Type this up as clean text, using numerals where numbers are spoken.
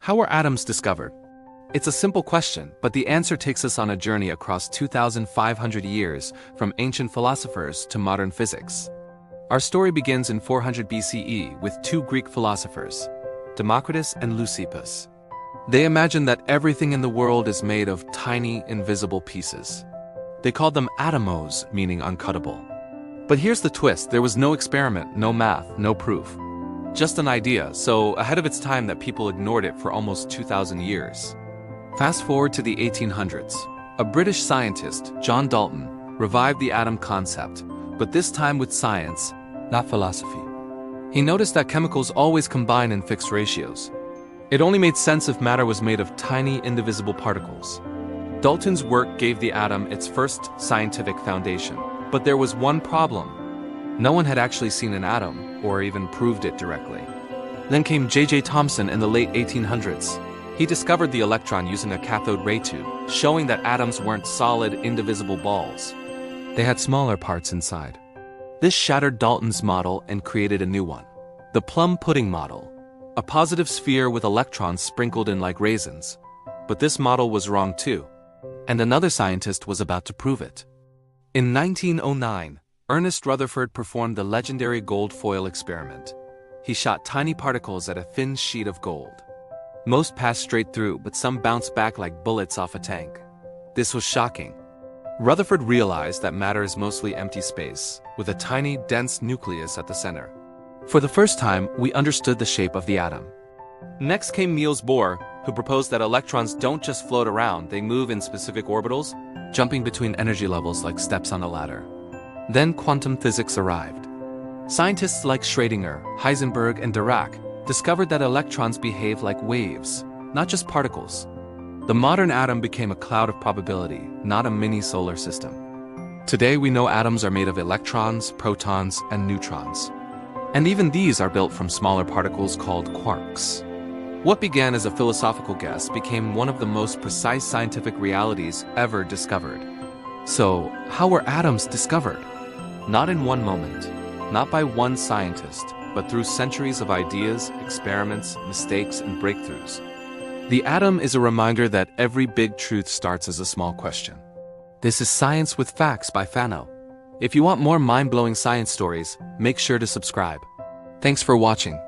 How were atoms discovered? It's a simple question, but the answer takes us on a journey across 2,500 years, from ancient philosophers to modern physics. Our story begins in 400 BCE with two Greek philosophers, Democritus and Leucippus. They imagined that everything in the world is made of tiny, invisible pieces. They called them atomos, meaning uncuttable. But here's the twist: there was no experiment, no math, no proof. Just an idea, so ahead of its time that people ignored it for almost 2,000 years. Fast forward to the 1800s. A British scientist, John Dalton, revived the atom concept, but this time with science, not philosophy. He noticed that chemicals always combine in fixed ratios. It only made sense if matter was made of tiny, indivisible particles. Dalton's work gave the atom its first scientific foundation, but there was one problem. No one had actually seen an atom, or even proved it directly. Then came J.J. Thomson in the late 1800s. He discovered the electron using a cathode ray tube, showing that atoms weren't solid, indivisible balls. They had smaller parts inside. This shattered Dalton's model and created a new one. The plum pudding model. A positive sphere with electrons sprinkled in like raisins. But this model was wrong too. And another scientist was about to prove it. In 1909, Ernest Rutherford performed the legendary gold foil experiment. He shot tiny particles at a thin sheet of gold. Most passed straight through, but some bounced back like bullets off a tank. This was shocking. Rutherford realized that matter is mostly empty space, with a tiny, dense nucleus at the center. For the first time, we understood the shape of the atom. Next came Niels Bohr, who proposed that electrons don't just float around, they move in specific orbitals, jumping between energy levels like steps on a ladder. Then quantum physics arrived. Scientists like Schrödinger, Heisenberg, and Dirac discovered that electrons behave like waves, not just particles. The modern atom became a cloud of probability, not a mini solar system. Today we know atoms are made of electrons, protons, and neutrons. And even these are built from smaller particles called quarks. What began as a philosophical guess became one of the most precise scientific realities ever discovered. So, how were atoms discovered? Not in one moment, not by one scientist, but through centuries of ideas, experiments, mistakes, and breakthroughs. The atom is a reminder that every big truth starts as a small question. This is Science with Facts by Fano. If you want more mind-blowing science stories, make sure to subscribe. Thanks for watching.